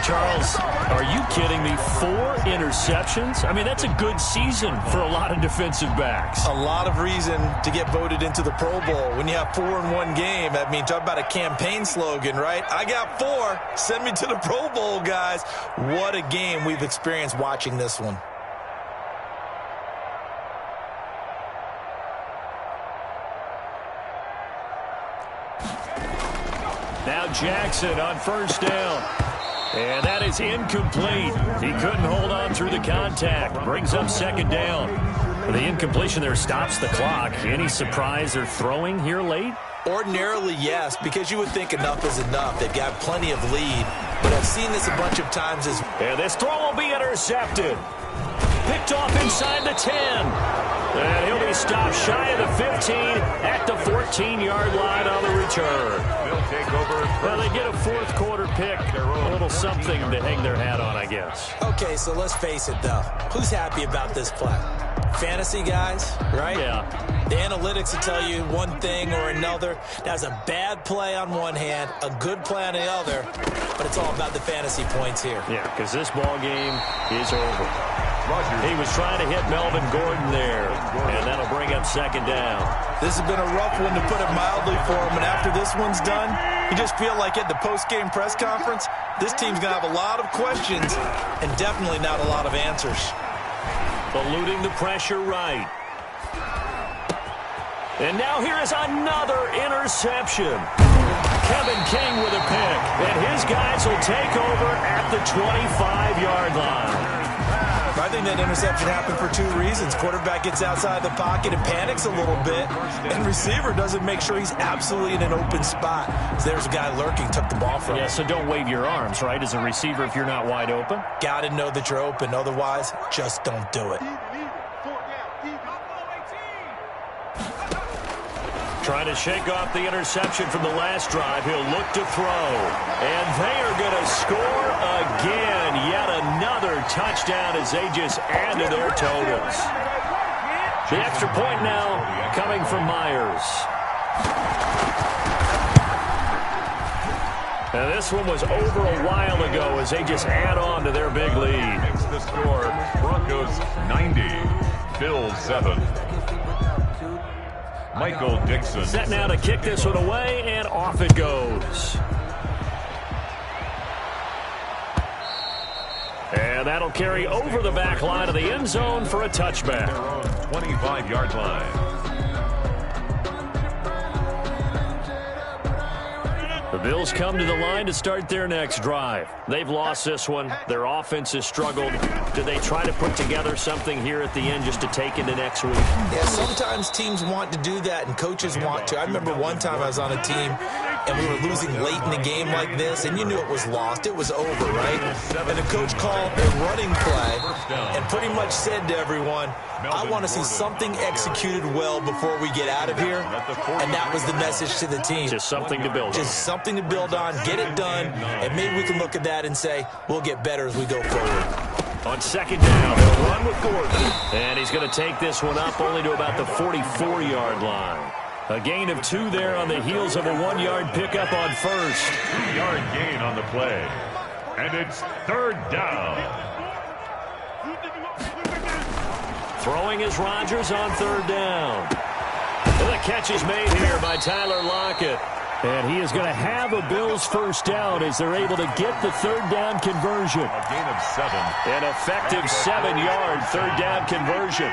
Charles, are you kidding me? 4 interceptions? I mean, that's a good season for a lot of defensive backs. A lot of reason to get voted into the Pro Bowl. When you have 4 in one game, I mean, talk about a campaign slogan, right? I got 4. Send me to the Pro Bowl, guys. What a game we've experienced watching this one. Now Jackson on first down. And that is incomplete. He couldn't hold on through the contact. Brings up second down. The incompletion there stops the clock. Any surprise they're throwing here late? Ordinarily, yes, because you would think enough is enough. They've got plenty of lead. But I've seen this a bunch of times as... And this throw will be intercepted. Picked off inside the 10. And he'll be stopped shy of the 15 at the 14-yard line on the return. They'll take over. Well, they get a fourth quarter pick. A little something to hang their hat on, I guess. Okay, so let's face it, though. Who's happy about this play? Fantasy guys, right? Yeah. The analytics will tell you one thing or another. That's a bad play on one hand, a good play on the other, but it's all about the fantasy points here. Yeah, because this ball game is over. He was trying to hit Melvin Gordon there, and that'll bring up second down. This has been a rough one, to put it mildly, for him, and after this one's done, you just feel like at the post-game press conference, this team's going to have a lot of questions and definitely not a lot of answers. Eluding the pressure right. And now here is another interception. Kevin King with a pick, and his guys will take over at the 25-yard line. I think that interception happened for 2 reasons. Quarterback gets outside the pocket and panics a little bit, and receiver doesn't make sure he's absolutely in an open spot. So there's a guy lurking, took the ball from him. Yeah, so don't wave your arms, right, as a receiver if you're not wide open? Got to know that you're open. Otherwise, just don't do it. Trying to shake off the interception from the last drive. He'll look to throw. And they are going to score again. Yet another touchdown as they just add to their totals. The extra point now coming from Myers. And this one was over a while ago as they just add on to their big lead. Makes the score Broncos 90, Bills 7. Michael Dixon. Set now to kick this one away, and off it goes. And that'll carry over the back line of the end zone for a touchback. Their own 25-yard line. The Bills come to the line to start their next drive. They've lost this one. Their offense has struggled. Do they try to put together something here at the end just to take into next week? Yeah, sometimes teams want to do that and coaches want to. I remember one time I was on a team and we were losing late in the game like this, and you knew it was lost. It was over, right? And the coach called a running play and pretty much said to everyone, I want to see something executed well before we get out of here. And that was the message to the team. Just something to build on. Just something to build on, get it done, and maybe we can look at that and say, we'll get better as we go forward. On second down, they'll run with Gordon. And he's going to take this one up only to about the 44-yard line. A gain of 2 there on the heels of a 1-yard pickup on first. 2-yard gain on the play. And it's third down. Throwing is Rodgers on third down. The catch is made here by Tyler Lockett. And he is going to have a Bills first down as they're able to get the third down conversion. A gain of 7. An effective 7-yard third down conversion.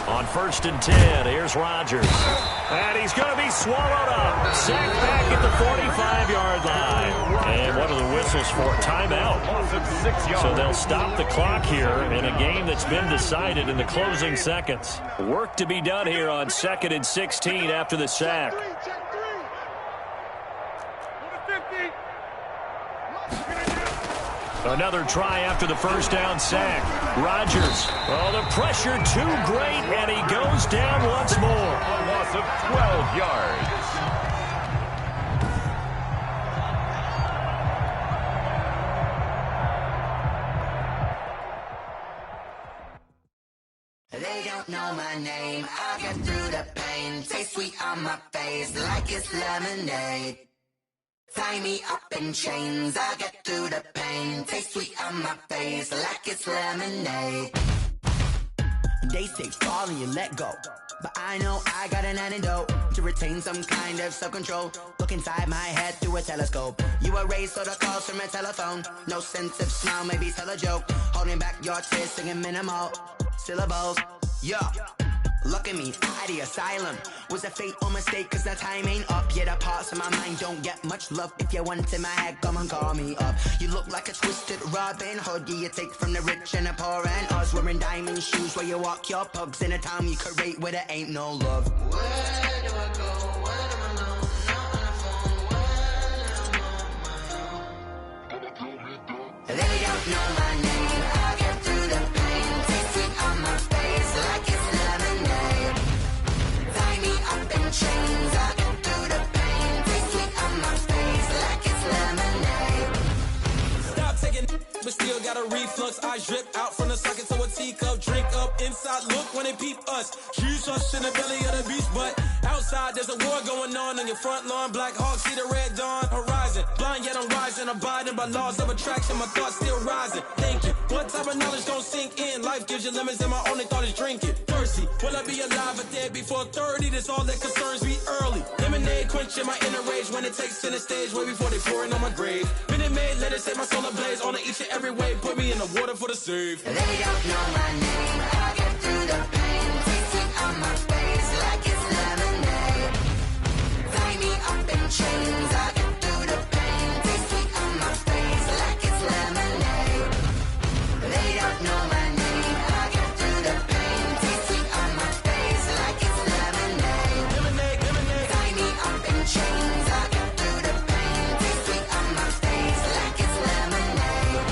On first and 10, here's Rodgers. And he's going to be swallowed up. Sacked back at the 45-yard line. And what are the whistles for? Timeout. So they'll stop the clock here in a game that's been decided in the closing seconds. Work to be done here on 2nd and 16 after the sack. Another try after the first down sack. Rodgers. Oh, the pressure too great, and he goes down once more. A loss of 12 yards. They don't know my name. I get through the pain. Taste sweet on my face like it's lemonade. Tie me up in chains, I get through the pain. Taste sweet on my face like it's lemonade. They say fall and you let go, but I know I got an antidote to retain some kind of self-control. Look inside my head through a telescope. You erase all the calls from a telephone. No sense of smile, maybe tell a joke. Holding back your tears, singing minimal syllables. Yeah. Look at me, out of the asylum. Was a fate or mistake, cause the time ain't up. Yet the parts of my mind don't get much love. If you want in my head, come and call me up. You look like a twisted Robin Hood. Yeah, you take from the rich and the poor and us. Wearing diamond shoes where you walk your pugs. In a town you create where there ain't no love. Where do I go? Where do I know? Not on the phone when I'm on my own. They don't know my name. I get through the pain. Taste sweet on my face like it's lemonade. Tie me up in chains. I get through the pain. Taste sweet on my face like it's lemonade. Stop taking, but still got a reflux. Eyes drip out from the socket to a teacup. Drink up inside, look when they peep us. Huge us in the belly of the beach, but outside there's a war going on your front lawn. Black Hawk see the red dawn horizon. Blind yet I'm rising, abiding by laws of attraction. My thoughts still rising. Thinking, what type of knowledge don't sink in? Life gives you lemons and my only thought is drinking. Thirsty, will I be alive or dead before 30? That's all that concerns me early. Lemonade quenching my inner rage when it takes center stage way before they pour it on my grave. Minute Maid, let it set my soul ablaze on each and every way. Put me in the water for the save. They don't know my name. I get through the pain. Taste sweet on my face like it's lemonade. Tie me up in chains. I get through the pain. Taste sweet on my face like it's lemonade. They don't know my name. I get through the pain. Taste sweet on my face like it's lemonade. Lemonade, lemonade. Tie me up in chains. I get through the pain. Taste sweet on my face like it's lemonade.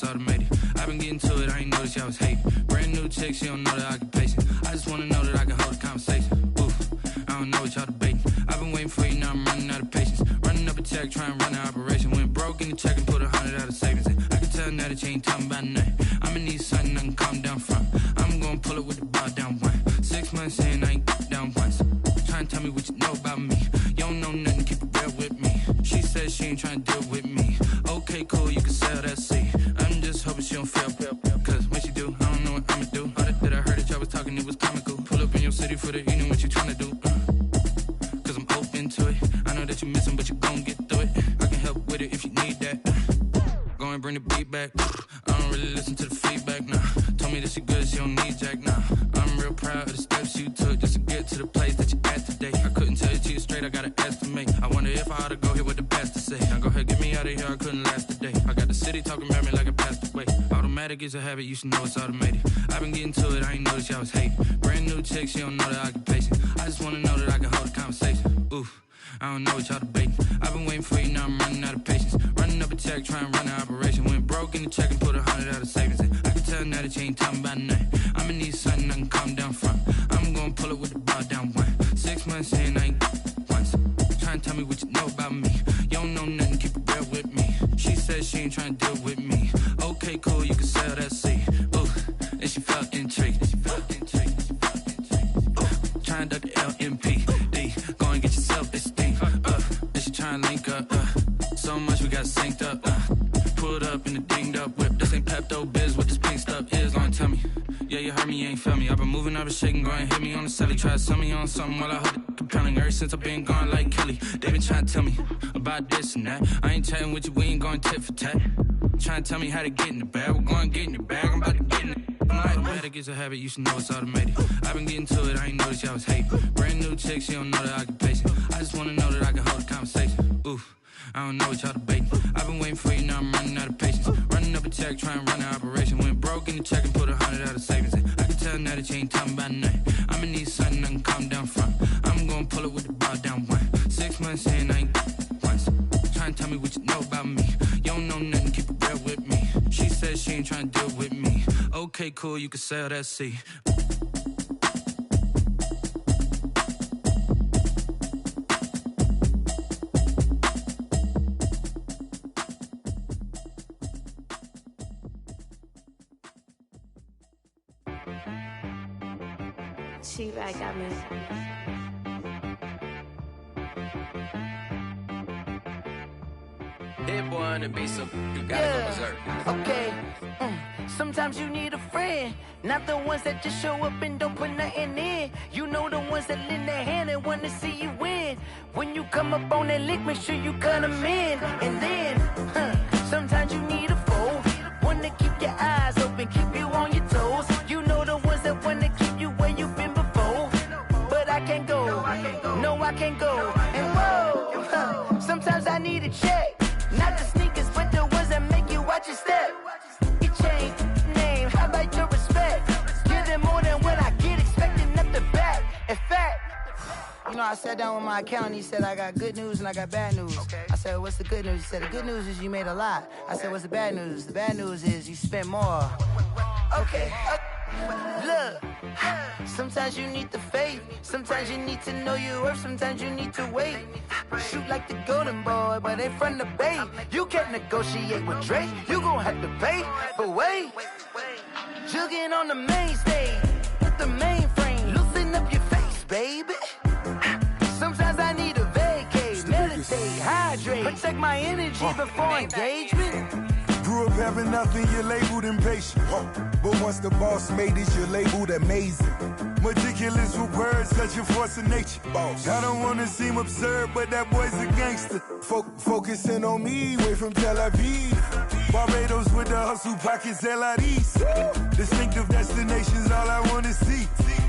it's automated. I've been getting to it, I ain't noticed y'all was hating. Brand new chick, she don't know the occupation. I just wanna know that I can hold a conversation. Oof, I don't know what y'all debating. I've been waiting for you, now I'm running out of patience. Running up a check, trying to run an operation. Went broke in the check and put 100 out of savings in. I can tell now that you ain't talking about nothing. I'ma need something I can calm down from. I'm gonna pull it with the bar down one. 6 months in, I ain't down once. Trying to tell me what you know about me. You don't know nothing, keep it real with me. She said she ain't trying to deal with me. Okay, cool, you can sell that seat. I'm just hoping she don't fail. Cause when she do, I don't know what I'ma do. All that I heard that y'all was talking, it was comical. Pull up in your city for the evening, what you trying to do? Cause I'm open to it. I know that you missing, but you gon' get through it. I can help with it if you need that. Go and bring the beat back. I don't really listen to the feedback, nah. Told me that she good, she don't need Jack, nah. I'm real proud of the steps you took just to get to the place that you at today. I couldn't tell you to you straight, I gotta estimate. I wonder if I ought to go here with the pastor say. Now go ahead, get me out of here, I couldn't last a day. I got the city talking about me like I passed away. Automatic is a habit, you should know it's automated. I've been getting to it, I ain't noticed y'all was hating. Brand new chick, she don't know the occupation. I just wanna know that I can hold a conversation. Oof, I don't know what y'all debating. I've been waiting for you, now I'm running out of patience. Running up a check, trying to run an operation. Went broke in the check and put 100 out of savings in. I can tell now that you ain't talking about nothing. I'ma need something I can calm down from. I'm gonna pull it with the bar down one. 6 months in, I ain't once. Trying to tell me what you know about me. You don't know nothing, keep it real with me. She said she ain't trying to deal with me. Okay, cool, you can sell that seat. Ooh, and she felt intrigued. Trying to duck the LMPD. Go and get yourself this thing. And she trying to link up. So much we got synced up. Pulled up in the dinged up whip. This ain't Pepto Biz, what this pink stuff is. Go and tell me. Yeah, you heard me, you ain't felt me. I've been moving, I've been shaking, go and hit me on the celly. Try to sell me on something while I hold it compelling. Ever since I've been gone like Kelly, they been trying to tell me about this and that. I ain't chatting with you, we ain't going tit for tat. Trying to tell me how to get in the bag. We're going to get in the bag, I'm about to get in it. Automatic is a habit, you should know it's automated. I've been getting to it, I ain't noticed y'all was hating. Brand new chick, she don't know the occupation. I just wanna know that I can hold a conversation. Oof, I don't know what y'all debating. I've been waiting for you, now I'm running out of patience. Running up a check, trying to run an operation. Went broke in the check and put 100 out of savings in. I can tell now that you ain't talking about nothing. I'ma need something I can calm down from. I'm gonna pull it with the bar down one. 6 months in, I ain't once. Trying to tell me what you know about me. You don't know nothing, keep it real with me. She said she ain't trying to deal with me. Okay, cool, you can sell that seat. T-Bag got me. Hit boy on the beat, so you gotta go berserk. Okay. Sometimes you need a friend, not the ones that just show up and don't put nothing in. You know the ones that lend their hand and want to see you win. When you come up on that lick, make sure you cut them in. And then, sometimes you need a foe, one to keep your eyes open, keep you on your toes. You know the ones that want to keep you where you've been before. But I can't go, no I can't go. And whoa, sometimes I need a check. Not the sneakers, but the ones that make you watch your step. Your chain, name, how about your respect? Give them more than what I get, expecting up the back. In fact, you know, I sat down with my accountant, he said I got good news and I got bad news. I said, what's the good news? He said, the good news is you made a lot. I said, what's the bad news? The bad news is you spent more. Okay. Look, sometimes you need the faith, sometimes you need to know your worth, sometimes you need to wait. Shoot like the golden boy, but ain't from the bay. You can't negotiate with Drake, you gon' have to pay. But wait, jugging on the main stage, with the mainframe, loosen up your face, baby. Sometimes I need a vacate, meditate, hydrate, protect my energy before engagement. Grew up having nothing, you're labeled impatient. But once the boss made it, you're labeled amazing. Meticulous with words, such a force of nature. I don't wanna seem absurd, but that boy's a gangster. Focusing on me, way from Tel Aviv. Barbados with the hustle pockets, LIDs. Distinctive destinations, all I wanna see.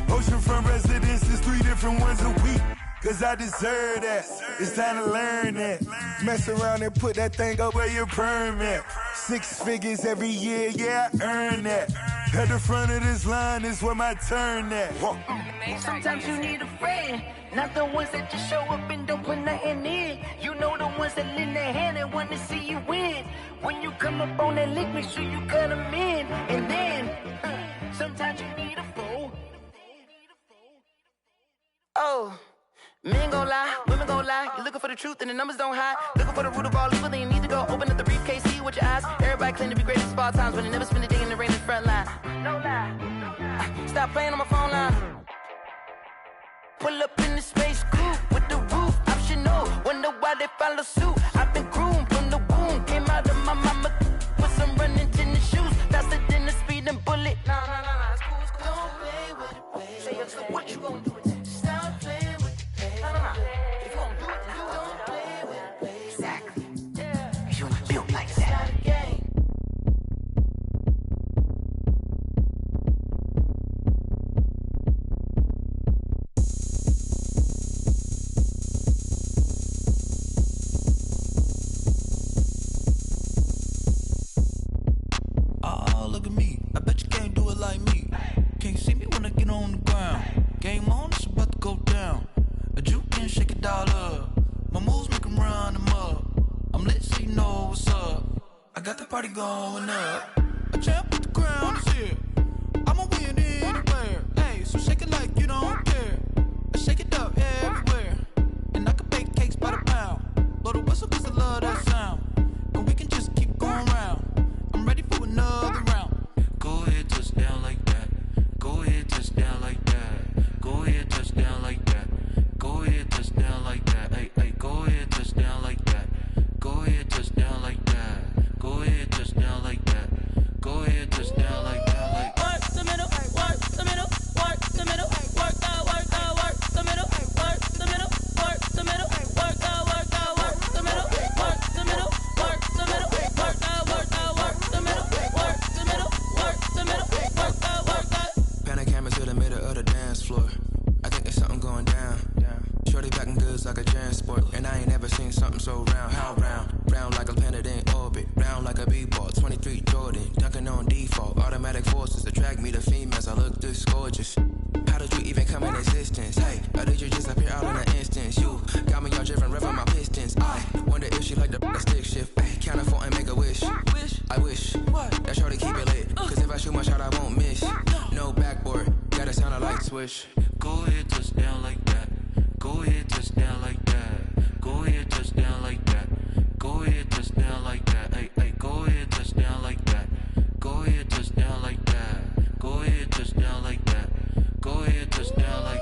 Oceanfront residences, 3 different ones a week. Cause I deserve that, it's time to learn that. Mess around and put that thing up where your permit. 6 figures every year, yeah, I earn that. At the front of this line is where my turn at. Sometimes you need a friend, not the ones that just show up and don't put nothing in. You know the ones that lend their hand and want to see you win. When you come up on that lick, make sure you cut them in. And then, sometimes you need a fool. Oh, men gon' lie, women gon' lie. You're looking for the truth and the numbers don't hide. Looking for the root of all evil, then you need to go open up the briefcase, see with your eyes. Everybody claim to be greatest of all times, but they never spend a day in the rain in the front line. No lie. Stop playing on my phone line. Pull up in the space coupe with the roof optional. Wonder why they follow suit. I've been groomed from the womb. Came out of my mama with some running tennis shoes. Faster than the speeding bullet. Nah, it's cool, it's cool. Don't play with it, baby. Say so what you gonna do with it? Stop playing with it, baby. Nah. If you gonna do it, then you don't play with it, baby. Exactly. Yeah. Cause you ain't built like that. Look at me, I bet you can't do it like me. Can't see me when I get on the ground. Game on, it's about to go down. A juke and shake it all up. My moves make them run them up. I'm lit so you know what's up. I got the party going up. A champ with the crown is here. I'ma win anywhere. Hey, so shake it like you don't care. I shake it up everywhere. And I can bake cakes by the pound. Blow the whistle cause I love that sound. And we can just keep going round. I'm ready for another round. Go ahead, touch down like that. Go ahead, touch down like that. Go ahead, touch down like that. Go ahead, touch down like that. Hey, go ahead, touch down like that. Go ahead, touch down like that. Go ahead, touch down like that. Go ahead, touch down like that. Like work the middle, work the middle, work the middle, work the middle, work the middle, work the middle, work the middle, work the middle, work the middle, work the middle, work the middle, work the middle, work the middle, work the. Pan a camera to the middle of the dance floor. I think there's something going down. Shorty backing goods like a transport, and I ain't never seen something so round. How round? Round like a planet in orbit, round like a b-ball. 23 Jordan, dunking on default. Automatic forces attract me to females. I look this gorgeous. How did you even come in existence? Hey, or did you just appear out in an instance? You got me all driven, revving my pistons. I wonder if she like the stick shift. Ay, count a 4 and make a wish. I wish that shorty keep it lit. Cause if I shoot my shot, I won't miss. No backboard, gotta sound a light switch. Go ahead, touch down like that. Go ahead, touch down like that. Go ahead, touch down like that. Go ahead, touch down like that. Hey, go ahead, touch down like that. Go ahead, touch down like that. Go ahead, touch down like that. Go ahead, touch down like that.